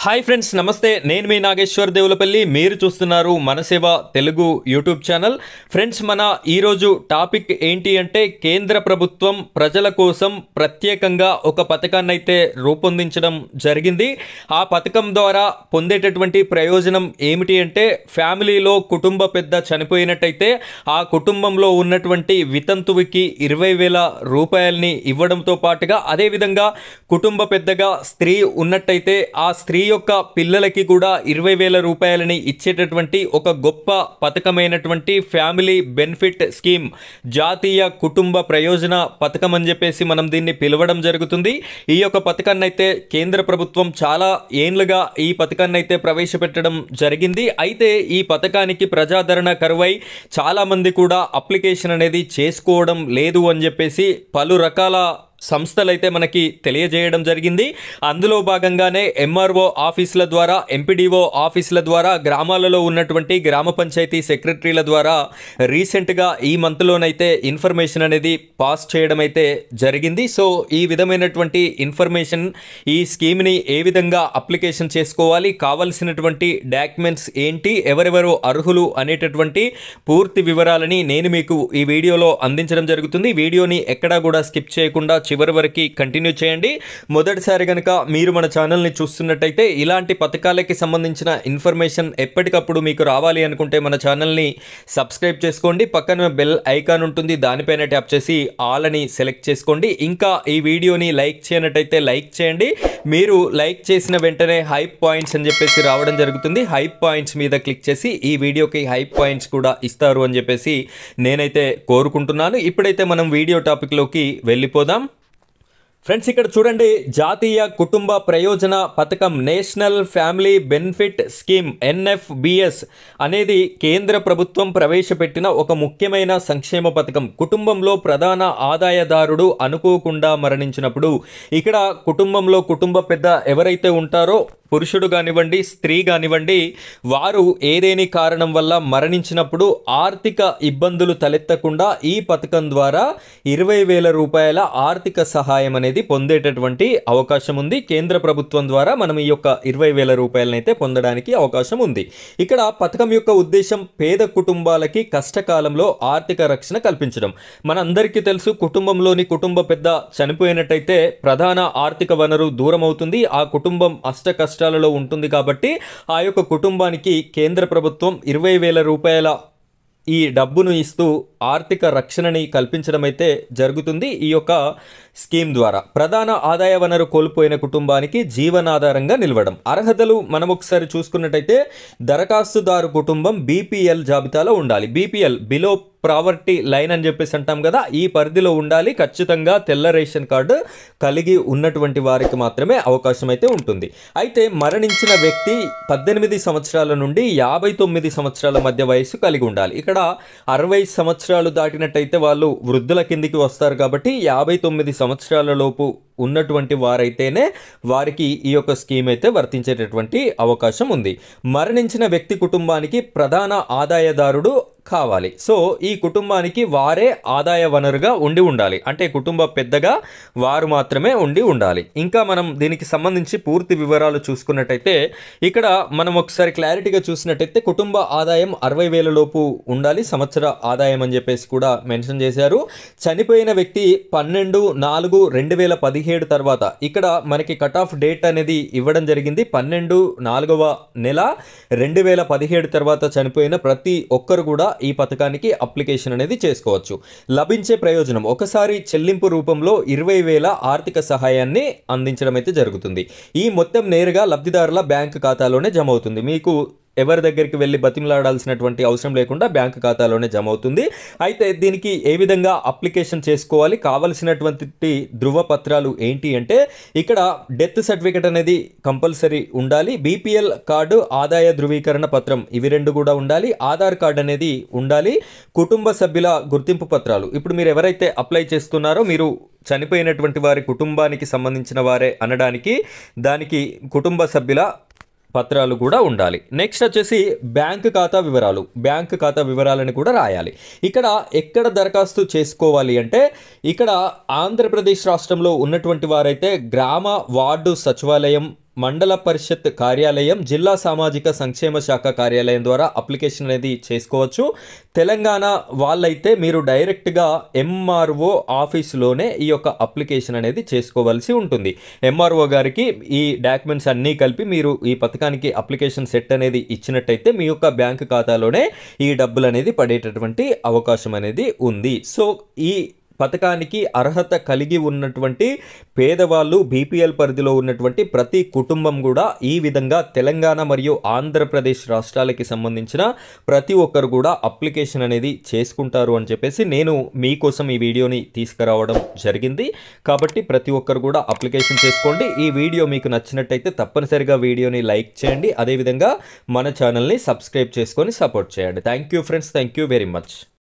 Hi friends, నమస్తే. నేను మీ నాగేశ్వర్ దేవులపల్లి. మీరు చూస్తున్నారు మనసేవ తెలుగు యూట్యూబ్ ఛానల్. ఫ్రెండ్స్, మన ఈరోజు టాపిక్ ఏంటి అంటే కేంద్ర ప్రభుత్వం ప్రజల కోసం ప్రత్యేకంగా ఒక పథకాన్ని అయితే రూపొందించడం జరిగింది. ఆ పథకం ద్వారా పొందేటటువంటి ప్రయోజనం ఏమిటి అంటే ఫ్యామిలీలో కుటుంబ పెద్ద చనిపోయినట్టయితే ఆ కుటుంబంలో ఉన్నటువంటి వితంతువుకి 20,000 రూపాయలని ఇవ్వడంతో పాటుగా అదేవిధంగా కుటుంబ పెద్దగా స్త్రీ ఉన్నట్టయితే ఆ స్త్రీ యొక్క పిల్లలకి కూడా 20,000 రూపాయలని ఇచ్చేటటువంటి ఒక గొప్ప పథకమైనటువంటి ఫ్యామిలీ బెనిఫిట్ స్కీమ్, జాతీయ కుటుంబ ప్రయోజన పథకం అని చెప్పేసి మనం దీన్ని పిలవడం జరుగుతుంది. ఈ యొక్క పథకాన్ని అయితే కేంద్ర ప్రభుత్వం చాలా ఏండ్లుగా ఈ పథకాన్ని అయితే ప్రవేశపెట్టడం జరిగింది. అయితే ఈ పథకానికి ప్రజాదరణ కరువై చాలా మంది కూడా అప్లికేషన్ అనేది చేసుకోవడం లేదు అని చెప్పేసి పలు రకాల సంస్థలు అయితే మనకి తెలియజేయడం జరిగింది. అందులో భాగంగానే ఎంఆర్ఓ ఆఫీసుల ద్వారా, ఎంపీడీఓ ఆఫీసుల ద్వారా, గ్రామాలలో ఉన్నటువంటి గ్రామ పంచాయతీ సెక్రటరీల ద్వారా రీసెంట్గా ఈ మంత్లోనైతే ఇన్ఫర్మేషన్ అనేది పాస్ చేయడం అయితే జరిగింది. సో ఈ విధమైనటువంటి ఇన్ఫర్మేషన్, ఈ స్కీమ్ని ఏ విధంగా అప్లికేషన్ చేసుకోవాలి, కావాల్సినటువంటి డాక్యుమెంట్స్ ఏంటి, ఎవరెవరు అర్హులు అనేటటువంటి పూర్తి వివరాలని నేను మీకు ఈ వీడియోలో అందించడం జరుగుతుంది. వీడియోని ఎక్కడా కూడా స్కిప్ చేయకుండా చివరి వరకు కంటిన్యూ చేయండి. మొదటిసారి కనుక మీరు మన ఛానల్ని చూస్తున్నట్టయితే ఇలాంటి పథకాలకి సంబంధించిన ఇన్ఫర్మేషన్ ఎప్పటికప్పుడు మీకు రావాలి అనుకుంటే మన ఛానల్ని సబ్స్క్రైబ్ చేసుకోండి. పక్కన బెల్ ఐకాన్ ఉంటుంది, దానిపైన ట్యాప్ చేసి ఆల్ అని సెలెక్ట్ చేసుకోండి. ఇంకా ఈ వీడియోని లైక్ చేయనట్టయితే లైక్ చేయండి. మీరు లైక్ చేసిన వెంటనే హైప్ పాయింట్స్ అని చెప్పేసి రావడం జరుగుతుంది. హైప్ పాయింట్స్ మీద క్లిక్ చేసి ఈ వీడియోకి హైప్ పాయింట్స్ కూడా ఇస్తారు అని చెప్పేసి నేనైతే కోరుకుంటున్నాను. ఇప్పుడైతే మనం వీడియో టాపిక్లోకి వెళ్ళిపోదాం. ఫ్రెండ్స్, ఇక్కడ చూడండి, జాతీయ కుటుంబ ప్రయోజన పథకం, national family benefit scheme NFBS అనేది కేంద్ర ప్రభుత్వం ప్రవేశపెట్టిన ఒక ముఖ్యమైన సంక్షేమ పథకం. కుటుంబంలో ప్రధాన ఆదాయదారుడు అనుకోకుండా మరణించినప్పుడు, ఇక్కడ కుటుంబంలో కుటుంబ పెద్ద ఎవరైతే ఉంటారో, పురుషుడు కానివ్వండి, స్త్రీ కానివ్వండి, వారు ఏదేని కారణం వల్ల మరణించినప్పుడు ఆర్థిక ఇబ్బందులు తలెత్తకుండా ఈ పథకం ద్వారా 20,000 రూపాయల ఆర్థిక సహాయం అనేది పొందేటటువంటి అవకాశం ఉంది. కేంద్ర ప్రభుత్వం ద్వారా మనం ఈ యొక్క 20,000 రూపాయలనైతే పొందడానికి అవకాశం ఉంది. ఇక్కడ పథకం యొక్క ఉద్దేశం పేద కుటుంబాలకి కష్టకాలంలో ఆర్థిక రక్షణ కల్పించడం. మనందరికీ తెలుసు, కుటుంబంలోని కుటుంబ పెద్ద చనిపోయినట్టయితే ప్రధాన ఆర్థిక వనరు దూరం అవుతుంది. ఆ కుటుంబం అష్ట కష్టాలలో ఉంటుంది. కాబట్టి ఆ యొక్క కుటుంబానికి కేంద్ర ప్రభుత్వం 20,000 రూపాయల ఈ డబ్బును ఇస్తూ ఆర్థిక రక్షణని కల్పించడం అయితే జరుగుతుంది. ఈ యొక్క స్కీమ్ ద్వారా ప్రధాన ఆదాయ వనరు కోల్పోయిన కుటుంబానికి జీవనాధారంగా నిలవడం. అర్హతలు మనం ఒకసారి చూసుకున్నట్టయితే దరఖాస్తుదారు కుటుంబం BPL జాబితాలో ఉండాలి. BPL బిలో ప్రావర్టీ లైన్ అని చెప్పేసి అంటాం కదా, ఈ పరిధిలో ఉండాలి. ఖచ్చితంగా తెల్ల రేషన్ కార్డు కలిగి ఉన్నటువంటి వారికి మాత్రమే అవకాశం అయితే ఉంటుంది. అయితే మరణించిన వ్యక్తి 18 సంవత్సరాల నుండి 59 సంవత్సరాల మధ్య వయసు కలిగి ఉండాలి. ఇక్కడ 60 సంవత్సరాలు దాటినట్టయితే వాళ్ళు వృద్ధుల కిందికి వస్తారు. కాబట్టి 59 సంవత్సరాల లోపు ఉన్నటువంటి వారైతేనే వారికి ఈ యొక్క స్కీమ్ అయితే వర్తించేటటువంటి అవకాశం ఉంది. మరణించిన వ్యక్తి కుటుంబానికి ప్రధాన ఆదాయదారుడు కావాలి. సో ఈ కుటుంబానికి వారే ఆదాయ వనరుగా ఉండాలి. అంటే కుటుంబ పెద్దగా వారు మాత్రమే ఉండాలి. ఇంకా మనం దీనికి సంబంధించి పూర్తి వివరాలు చూసుకున్నట్టయితే ఇక్కడ మనం ఒకసారి క్లారిటీగా చూసినట్టయితే కుటుంబ ఆదాయం 60,000 లోపు ఉండాలి, సంవత్సర ఆదాయం అని చెప్పేసి కూడా మెన్షన్ చేశారు. చనిపోయిన వ్యక్తి 12/4/2017 తర్వాత ఇక్కడ మనకి కట్ ఆఫ్ డేట్ అనేది ఇవ్వడం జరిగింది. 12/4వ నెల 2017 తర్వాత చనిపోయిన ప్రతి ఒక్కరు కూడా ఈ పథకానికి అప్లికేషన్ అనేది చేసుకోవచ్చు. లభించే ప్రయోజనం, ఒకసారి చెల్లింపు రూపంలో 20,000 ఆర్థిక సహాయాన్ని అందించడం అయితే జరుగుతుంది. ఈ మొత్తం నేరుగా లబ్ధిదారుల బ్యాంకు ఖాతాలోనే జమ అవుతుంది. మీకు ఎవరి దగ్గరికి వెళ్ళి బతిమలాడాల్సినటువంటి అవసరం లేకుండా బ్యాంకు ఖాతాలోనే జమ అవుతుంది. అయితే దీనికి ఏ విధంగా అప్లికేషన్ చేసుకోవాలి, కావలసినటువంటి ధృవపత్రాలు ఏంటి అంటే ఇక్కడ డెత్ సర్టిఫికేట్ అనేది కంపల్సరీ ఉండాలి. BPL కార్డు, ఆదాయ ధృవీకరణ పత్రం, ఇవి రెండు కూడా ఉండాలి. ఆధార్ కార్డు అనేది ఉండాలి. కుటుంబ సభ్యుల గుర్తింపు పత్రాలు, ఇప్పుడు మీరు ఎవరైతే అప్లై చేస్తున్నారో మీరు చనిపోయినటువంటి వారి కుటుంబానికి సంబంధించిన వారే అనడానికి దానికి కుటుంబ సభ్యుల పత్రాలు కూడా ఉండాలి. నెక్స్ట్ వచ్చేసి బ్యాంక్ ఖాతా వివరాలు, బ్యాంక్ ఖాతా వివరాలను కూడా రాయాలి. ఇక్కడ ఎక్కడ దరఖాస్తు చేసుకోవాలి అంటే ఇక్కడ ఆంధ్రప్రదేశ్ రాష్ట్రంలో ఉన్నటువంటి వారైతే గ్రామ వార్డు సచివాలయం మండల పరిషత్ కార్యాలయం, జిల్లా సామాజిక సంక్షేమ శాఖ కార్యాలయం ద్వారా అప్లికేషన్ అనేది చేసుకోవచ్చు. తెలంగాణ వాళ్ళైతే మీరు డైరెక్ట్గా ఎంఆర్ఓ ఆఫీసులోనే ఈ యొక్క అప్లికేషన్ అనేది చేసుకోవాల్సి ఉంటుంది. ఎంఆర్ఓ గారికి ఈ డాక్యుమెంట్స్ అన్నీ కలిపి మీరు ఈ పథకానికి అప్లికేషన్ సెట్ అనేది ఇచ్చినట్టయితే మీ యొక్క బ్యాంకు ఖాతాలోనే ఈ డబ్బులు అనేది పడేటటువంటి అవకాశం అనేది ఉంది. సో ఈ పథకానికి అర్హత కలిగి ఉన్నటువంటి పేదవాళ్ళు, బీపీఎల్ పరిధిలో ఉన్నటువంటి ప్రతి కుటుంబం కూడా ఈ విధంగా తెలంగాణ మరియు ఆంధ్రప్రదేశ్ రాష్ట్రాలకి సంబంధించిన ప్రతి ఒక్కరు కూడా అప్లికేషన్ అనేది చేసుకుంటారు అని చెప్పేసి నేను మీకోసం ఈ వీడియోని తీసుకురావడం జరిగింది. కాబట్టి ప్రతి ఒక్కరు కూడా అప్లికేషన్ చేసుకోండి. ఈ వీడియో మీకు నచ్చినట్టయితే తప్పనిసరిగా వీడియోని లైక్ చేయండి. అదేవిధంగా మన ఛానల్ని సబ్స్క్రైబ్ చేసుకొని సపోర్ట్ చేయండి. Thank you friends, thank you very much.